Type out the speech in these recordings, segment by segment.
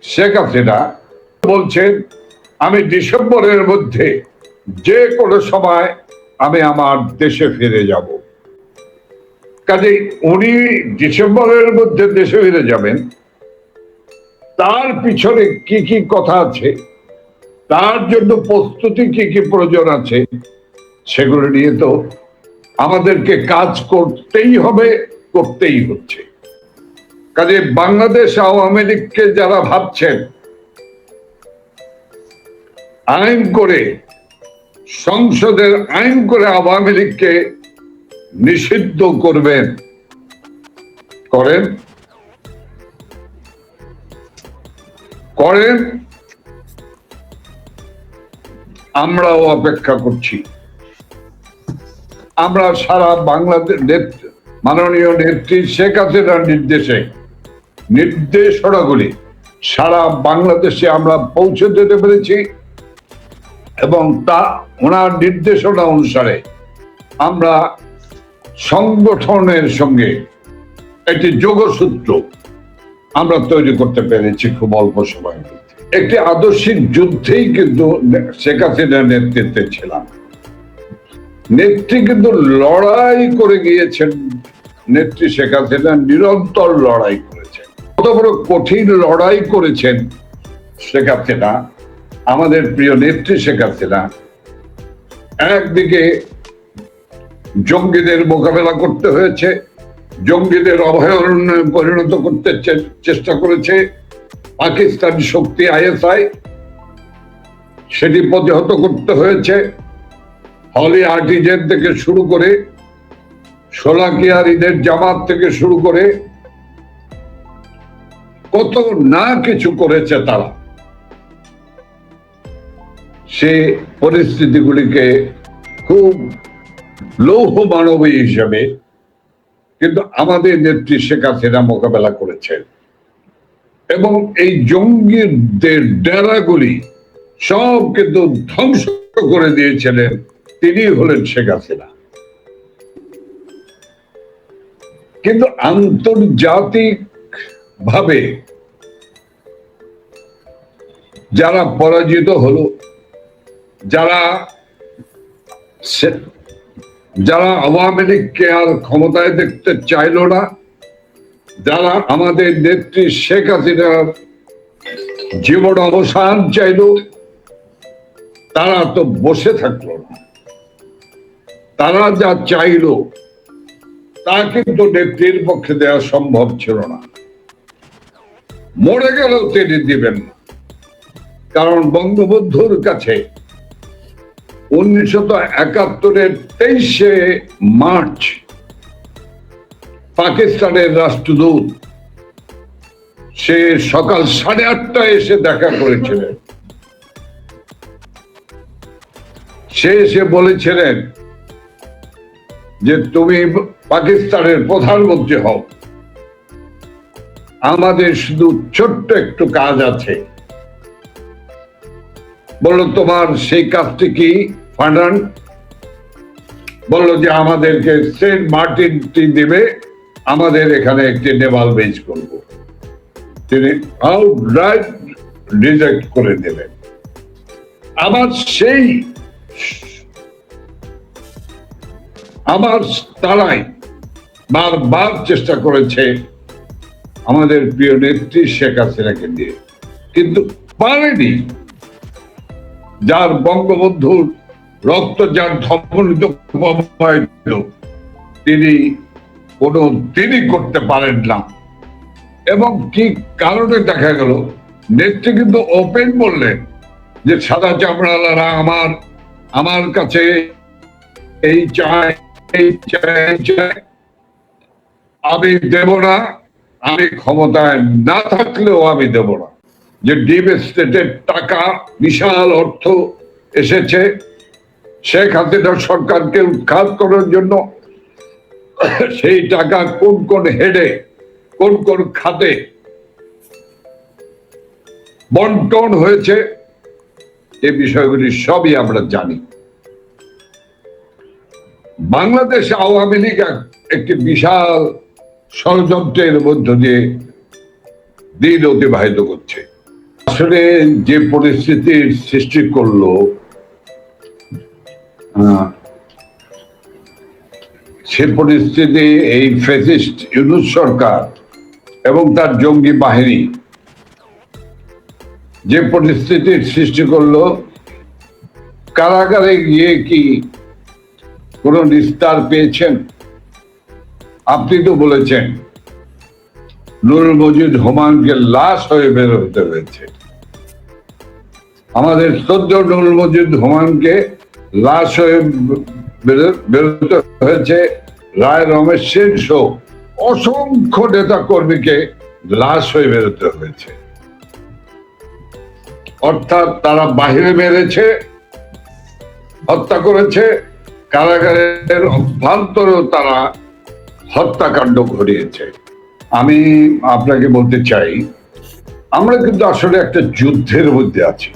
শেখ হাসিনা বলছেন আমি ডিসেম্বরের মধ্যে যে কোনো সময় আমি আমার দেশে ফিরে যাব। কাজে উনি ডিসেম্বরের মধ্যে দেশে ফিরে যাবেন, তার পিছনে কি কি কথা আছে, তার জন্য প্রস্তুতি কি কি প্রয়োজন আছে, সেগুলো নিয়ে তো আমাদেরকে কাজ করতেই হবে, করতেই হচ্ছে। কাজে বাংলাদেশ আওয়ামী লীগকে যারা ভাবছেন আইন করে, সংসদের আইন করে আওয়ামী লীগকে নিষিদ্ধ করবেন, করেন করেন, আমরাও অপেক্ষা করছি। আমরা সারা বাংলাদেশ মাননীয় নেত্রী শেখ হাসিনার নির্দেশনাগুলি সারা বাংলাদেশে আমরা পৌঁছে দিতে পেরেছি এবং তা ওনার নির্দেশনা অনুসারে আমরা সংগঠনের সঙ্গে একটি যোগসূত্র আমরা তৈরি করতে পেরেছি খুব অল্প সময়ের মধ্যে। একটি আদর্শিক যুদ্ধেই কিন্তু শেখ হাসিনার নেতৃত্বে ছিলাম। নেত্রী কিন্তু লড়াই করে গিয়েছেন, নেত্রী শেখ হাসিনা নিরন্তর লড়াই করেছেন, কত বড় কঠিন লড়াই করেছেন শেখ হাসিনা, আমাদের প্রিয় নেত্রী শেখ হাসিনা। একদিকে জঙ্গিদের মোকাবেলা করতে হয়েছে, জঙ্গিদের অভয়ারণ্যে পরিণত করতে চেষ্টা করেছে পাকিস্তানি শক্তি আইএসআই, সেটি প্রতিহত করতে হয়েছে। হলি আর্টিজেন থেকে শুরু করে শোলাকিয়ার ঈদের জামাত থেকে শুরু করে কত না কিছু করেছে তারা। সে পরিস্থিতিগুলিকে খুব লৌহ মানবী হিসেবে কিন্তু আমাদের নেত্রী শেখ হাসিনা মোকাবেলা করেছেন এবং এই জঙ্গিদের ডেরাগুলি সব কিন্তু ধ্বংস করে দিয়েছিলেন তিনি হলেন শেখ হাসিনা। কিন্তু আন্তর্জাতিক ভাবে যারা পরাজিত হলো, যারা আওয়ামী লীগকে আর ক্ষমতায় দেখতে চাইল না, যারা আমাদের নেত্রী শেখ হাসিনার জীবন অবসান চাইল, তারা তো বসে থাকলো না। তারা যা চাইল তা কিন্তু নেত্রীর পক্ষে দেওয়া সম্ভব ছিল না। মরে গেলেও তিনি দিবেন না, কারণ বঙ্গবন্ধুর কাছে 1971-এর 23শে মার্চ পাকিস্তানের রাষ্ট্রদূত সে সকাল 8:30টায় এসে দেখা করেছিলেন। সে এসে বলেছিলেন যে তুমি পাকিস্তানের প্রধানমন্ত্রী হও, আমাদের শুধু ছোট্ট একটু কাজ আছে। বললো তোমার সেই কাজটি কি? ফান্ডান বললো যে আমাদেরকে সেন্ট মার্টিনটি দেবে, আমাদের এখানে একটি নেভাল বেস করব। তিনি আউটরাইট রিজেক্ট করে দিলেন। আবার তারাই বারবার চেষ্টা করেছে আমাদের প্রিয় নেত্রী শেখ হাসিনাকে দিয়ে, কিন্তু পারেনি। যার বঙ্গবন্ধুর রক্ত যার ধমনিত তিনি করতে পারেন না। এবং কি কারণে দেখা গেল, নেত্রী কিন্তু ওপেন বললেন যে সাদা চামড়ালারা আমার কাছে এই চাই, আমি দেব না, আমি ক্ষমতায় না থাকলেও আমি দেব না। যে ডিপ স্টেটের টাকা, বিশাল অর্থ এসেছে শেখ হাসিনা সরকারকে উৎখাত করার জন্য, সেই টাকা কোন কোন হেডে, কোন কোন খাতে বন্টন হয়েছে, এই বিষয়গুলি সবই আমরা জানি। বাংলাদেশ আওয়ামী লীগ একটি বিশাল ষড়যন্ত্রের মধ্য দিয়ে দিন অতিবাহিত করছে। আসলে যে পরিস্থিতির সৃষ্টি করলো, সে পরিস্থিতি এই ফ্যাসিস্ট ইউনূস সরকার এবং তার জঙ্গি বাহিনী যে পরিস্থিতির সৃষ্টি করলো, কারাগারে গিয়ে কি কোন নিস্তার পেয়েছেন? আপনি তো বলেছেন নুরুল মজিদ হুমায়ুনকে লাশ হয়ে বের হতে হয়েছে। আমাদের শ্রদ্ধ নুরুল মজিদ হুমায়ুনকে লাশ হয়ে বেরোতে হয়েছে। রায় রমেশ সেন সহ অসংখ্য নেতা কর্মীকে লাশ হয়ে বেরোতে হয়েছে। অর্থাৎ তারা বাহিরে মেরেছে, হত্যা করেছে, কারাগারের অভ্যন্তরেও তারা হত্যাকাণ্ড ঘটিয়েছে। আমি আপনাকে বলতে চাই, আমরা কিন্তু আসলে একটা যুদ্ধের মধ্যে আছি,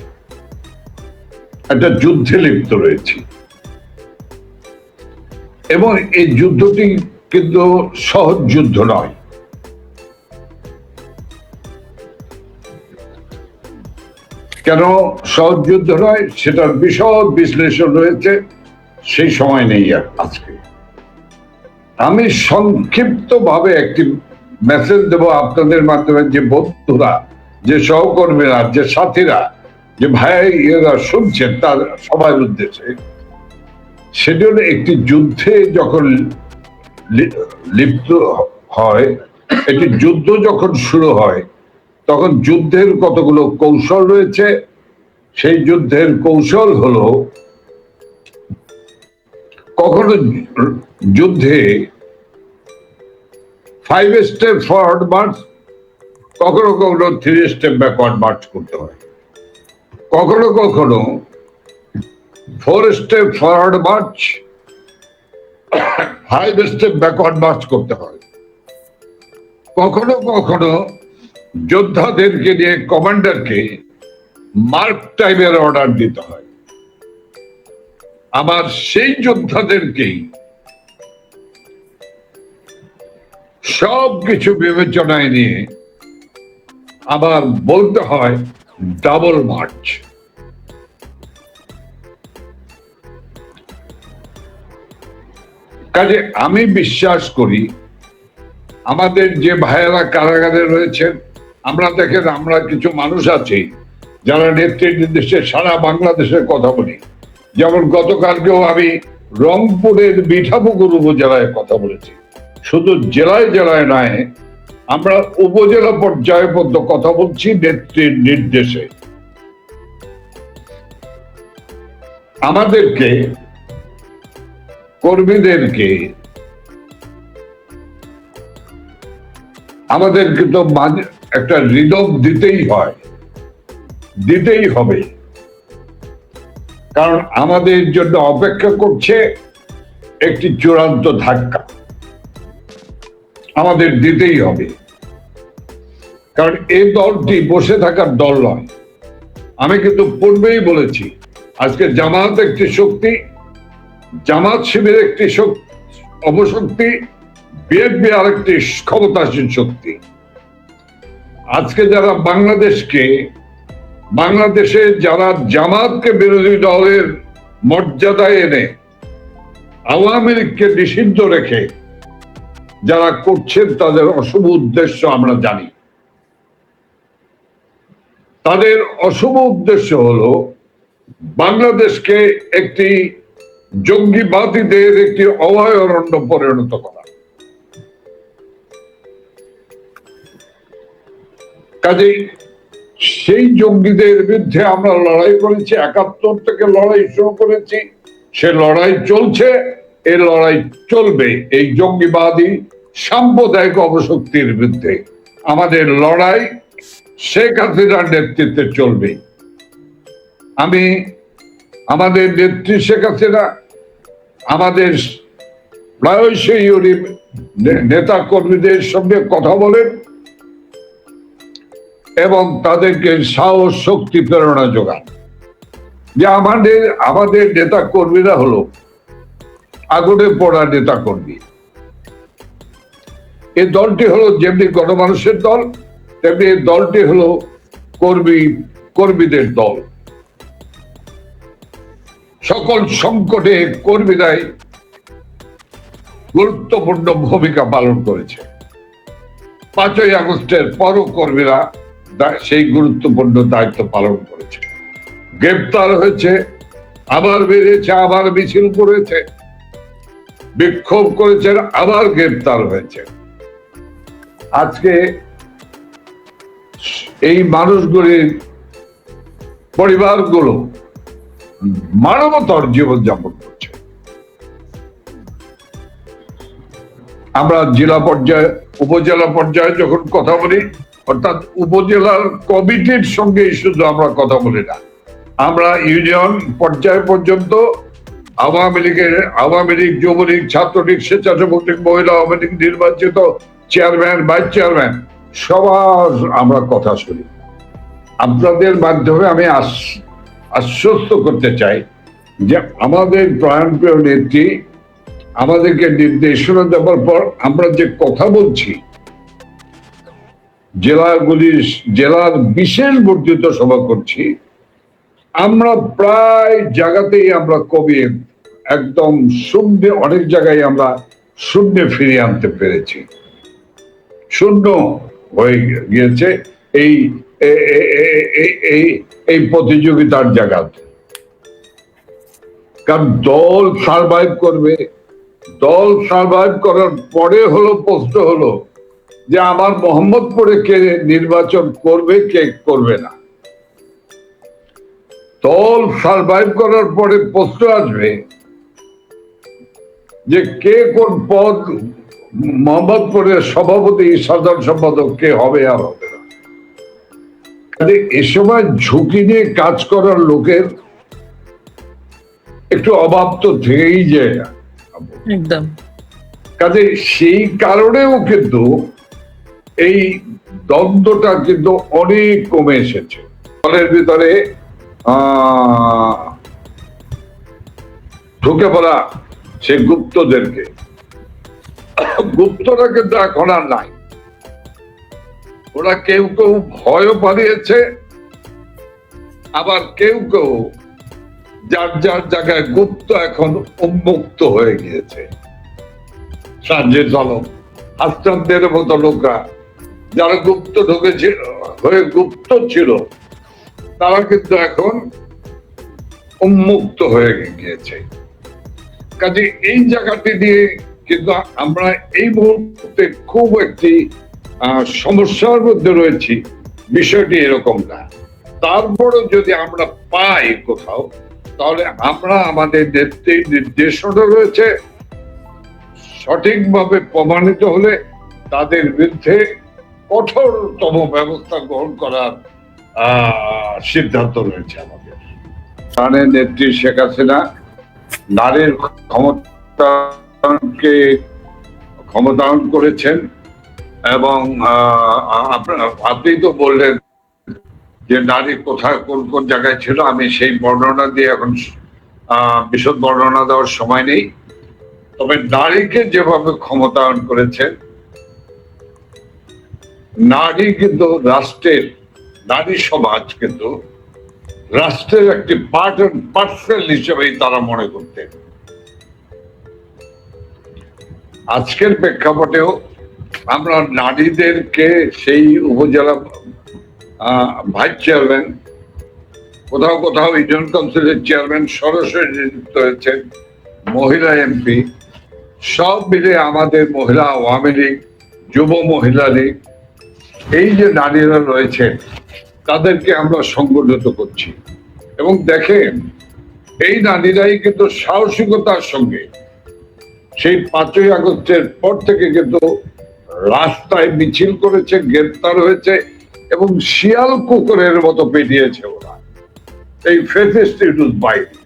একটা যুদ্ধে লিপ্ত রয়েছি, এবং এই যুদ্ধটি কিন্তু সহজ যুদ্ধ নয়। কেন সহজ যুদ্ধ নয় সেটার বিশদ বিশ্লেষণ রয়েছে, সেই সময় নেই আজকে। আমি সংক্ষিপ্ত ভাবে একটি মেসেজ দেব আপনাদের মাধ্যমে, যে বন্ধুরা, যে সহকর্মীরা, যে সাথীরা, যে ভাইয়েরা শুনছেন তার সবার উদ্দেশ্যে। সেটি হলো, একটি যুদ্ধে যখন লিপ্ত হয়, একটি যুদ্ধ যখন শুরু হয়, তখন যুদ্ধের কতগুলো কৌশল রয়েছে। সেই যুদ্ধের কৌশল হলো, কখনো যুদ্ধে 5 স্টেপ ফরওয়ার্ড মার্চ, কখনো কখনো 3 স্টেপ ব্যাকওয়ার্ড মার্চ করতে হয়, কখনো কখনো 4 step forward March, 5 step backward March করতে হয়। কখনো কখনো যোদ্ধাদেরকে নিয়ে কমান্ডারকে মার্ক টাইমের অর্ডার দিতে হয়। আবার সেই যোদ্ধাদেরকেই সবকিছু বিবেচনায় নিয়ে আবার বলতে হয় ডাবল মার্চ। কাজে আমি বিশ্বাস করি, আমাদের যে ভাইয়েরা কারাগারে রয়েছেন, আমরা দেখেন, আমরা কিছু মানুষ আছি যারা নেতৃত্ব নির্দেশে সারা বাংলাদেশের কথা বলি। যেমন গতকালকেও আমি রংপুরের মিঠাপুকুর উপজেলায় কথা বলেছি। শুধু জেলায় জেলায় নয়, আমরা উপজেলা পর্যায়ে পর্যন্ত কথা বলছি নেত্রীর নির্দেশে। আমাদেরকে, কর্মীদেরকে, আমাদেরকে তো একটা হৃদয় দিতেই হয়, দিতেই হবে। কারণ আমাদের জন্য অপেক্ষা করছে একটি চূড়ান্ত ধাক্কা, আমাদের দিতেই হবে। কারণ এই দলটি বসে থাকার দল নয়। আমি কিন্তু পূর্বেই বলেছি, আজকে জামাত একটি শক্তি, জামাত শিবির একটি অপশক্তি, বিএনপি আরেকটি ক্ষমতাসীন শক্তি। আজকে যারা বাংলাদেশে যারা জামাতকে বিরোধী দলের মর্যাদায় এনে আওয়ামী লীগকে নিষিদ্ধ রেখে যারা করছেন, তাদের অশুভ উদ্দেশ্য আমরা জানি। তাদের অশুভ উদ্দেশ্য হলো বাংলাদেশকে একটি জঙ্গিবাদীদের একটি অভয়ারণ্য পরিণত করা। কাজেই সেই জঙ্গিদের বিরুদ্ধে আমরা লড়াই করেছি, 71 থেকে লড়াই শুরু করেছি, সে লড়াই চলছে, এই লড়াই চলবে। এই জঙ্গিবাদী সাম্প্রদায়িক অপশক্তির বিরুদ্ধে আমাদের লড়াই শেখ হাসিনার নেতৃত্বে চলবে। আমি আমাদের নেত্রী শেখ হাসিনা আমাদের প্রায়শই নেতা কর্মীদের সঙ্গে কথা বলেন এবং তাদেরকে সাহস, শক্তি, প্রেরণা যোগান। যে আমাদের নেতা কর্মীরা হলো আগুনে পড়া নেতা কর্মী। এই দলটি হলো যেমনি গণমানুষের দল, তেমনি এই দলটি হলো কর্মীদের দল। সকল সংকটে কর্মীরাই গুরুত্বপূর্ণ ভূমিকা পালন করেছে। 5ই আগস্টের পরও কর্মীরা সেই গুরুত্বপূর্ণ দায়িত্ব পালন করেছে। গ্রেপ্তার হয়েছে, আবার বেরিয়েছে, আবার মিছিল করেছে, বিক্ষোভ করেছেন, আবার গ্রেপ্তার হয়েছে। আজকে এই মানুষগুলির পরিবারগুলো মানবতার জীবনযাপন করছে। আমরা জেলা পর্যায়ে, উপজেলা পর্যায়ে যখন কথা বলি, অর্থাৎ উপজেলার কমিটির সঙ্গে শুধু আমরা কথা বলি না, আমরা ইউনিয়ন পর্যায় পর্যন্ত আওয়ামী লীগ, যুবলীগ, ছাত্রলীগ, স্বেচ্ছাসেবক লীগ, মহিলা আওয়ামী লীগ নির্বাচিত চেয়ারম্যান, ভাইস চেয়ারম্যান সবার আমরা কথা শুনি। আপনাদের মাধ্যমে আমি আশ্বস্ত করতে চাই যে আমাদের প্রাণপ্রিয় নেত্রী আমাদেরকে নির্দেশনা দেওয়ার পর আমরা যে কথা বলছি, জেলার বিশেষ বর্ধিত সভা করছি, আমরা প্রায় জায়গাতেই আমরা কমিয়ে একদম শূন্য, অনেক জায়গায় আমরা শূন্যে ফিরিয়ে আনতে পেরেছি। শূন্য হয়ে গিয়েছে এই প্রতিযোগিতার জায়গাতে। কারণ দল সার্ভাইভ করবে, দল সার্ভাইভ করার পরে হলো প্রশ্ন হলো যে আমার মোহাম্মদপুরে কে নির্বাচন করবে, কে করবে না। দল সার্ভাইভ করার পরে প্রশ্ন আসবে যে কে কোন পদ, মোহাম্মদপুরের সভাপতি, সাধারণ সম্পাদক কে হবে আর হবে না। এ সময় ঝুঁকি নিয়ে কাজ করার লোকের একটু অভাব তো থেকেই যায় না। একদম। কাজে সেই কারণেও কিন্তু এই দ্বন্দ্বটা কিন্তু অনেক কমে এসেছে। দলের ভিতরে ঢুকে পড়া সে গুপ্তরা কিন্তু এখন আর নাই। ওরা কেউ কেউ ভয়ও পালিয়েছে, আবার কেউ কেউ যার যার জায়গায় গুপ্ত এখন উন্মুক্ত হয়ে গিয়েছে। সাজ্জেদ আলম, হাসনানদের মতো লোকরা যারা গুপ্ত ঢুকেছিল, হয়ে গুপ্ত ছিল, তারা কিন্তু এখন উন্মুক্ত হয়ে গিয়েছে। কাজে এই জায়গাটি দিয়ে কিন্তু আমরা এই মুহূর্তে খুব একটি সমস্যার মধ্যে রয়েছি। বিষয়টি এরকম না। তারপরে যদি আমরা পাই কোথাও, তাহলে আমরা আমাদের নেত্রীর নির্দেশনা রয়েছে, সঠিকভাবে প্রমাণিত হলে তাদের বিরুদ্ধে কঠোরতম ব্যবস্থা গ্রহণ করার সিদ্ধান্ত রয়েছে আমাদের। প্রাণের নেত্রী শেখ হাসিনা নারীর ক্ষমতায়ন করেছেন, এবং আপনি তো বললেন যে নারী কোথায় কোন কোন জায়গায় ছিল, আমি সেই বর্ণনা দিয়ে এখন বিশদ বর্ণনা দেওয়ার সময় নেই। তবে নারীকে যেভাবে ক্ষমতায়ন করেছেন, নারী কিন্তু রাষ্ট্রের, নারী সমাজ কিন্তু রাষ্ট্রের একটি পার্ট এন্ড পার্সেল হিসেবেই তারা মনে করতেন। আজকের প্রেক্ষাপটেও আমরা নারীদেরকে সেই উপজেলা ভাইস চেয়ারম্যান, কোথাও কোথাও ইউনিয়ন কাউন্সিলের চেয়ারম্যান সরাসরি নিযুক্ত হয়েছেন, মহিলা এমপি, সব মিলে আমাদের মহিলা আওয়ামী লীগ, যুব মহিলা লীগ, এই যে নারীরা রয়েছে তাদেরকে আমরা সংগঠিত করছি। এবং দেখেন, এই নারীরাই কিন্তু সাহসিকতার সঙ্গে সেই 5ই আগস্টের পর থেকে কিন্তু রাস্তায় মিছিল করেছে, গ্রেপ্তার হয়েছে, এবং শিয়াল কুকুরের মতো পেটিয়েছে ওরা এই ফেসিস্ট ইউনুস বাহিনী।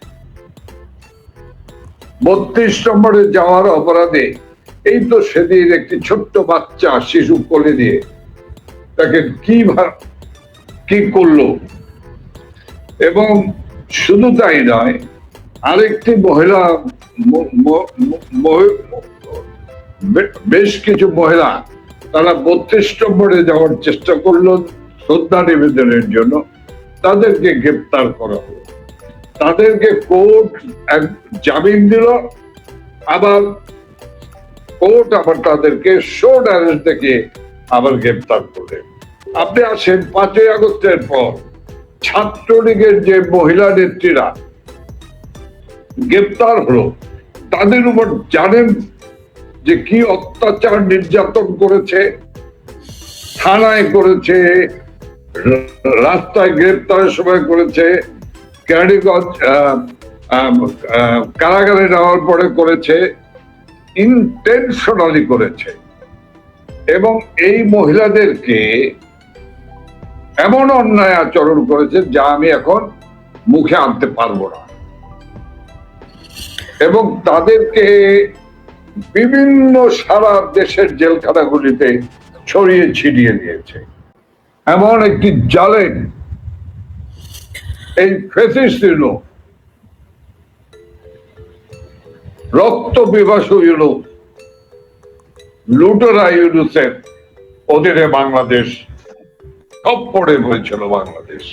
32 নম্বরে যাওয়ার অপরাধে এই তো সেদিন একটি ছোট্ট বাচ্চা শিশু কোলে নিয়ে তাকে কি করলো। এবং শুধু তাই নয়, আরেকটি মহিলা, বেশ কিছু মহিলা তারা 32 নম্বরে যাওয়ার চেষ্টা করলো, শ্রদ্ধা নিবেদনের জন্য তাদেরকে গ্রেপ্তার করা হলো। তাদেরকে কোর্ট জামিন দিল, আবার কোর্ট আবার তাদেরকে শোড অ্যারেস্ট থেকে আবার গ্রেপ্তার করলেন। আপনি আসেন 5ই আগস্টের পর ছাত্রলীগের যে মহিলা নেত্রীরা গ্রেপ্তার হলো, তাদের উপর জানেন যে কি অত্যাচার নির্যাতন করেছে, থানায় করেছে, রাস্তায় গ্রেপ্তারের সময় করেছে, ক্যারিগঞ্জ কারাগারে নেওয়ার পরে করেছে, ইন্টেনশনালি করেছে। এবং এই মহিলাদেরকে এমন অন্যায় আচরণ করেছে যা আমি এখন মুখে আনতে পারবো না, এবং তাদেরকে বিভিন্ন সারা দেশের জেলখানাগুলিতে ছড়িয়ে ছিটিয়ে দিয়েছে। এমন একটি জালেম এই ফ্যাসিস্ট ইউনুস, রক্ত পিপাসু ইউনুস, লুটেরা ইউনুসের অধীনে বাংলাদেশ সব পড়ে বলছিল বাংলাদেশ।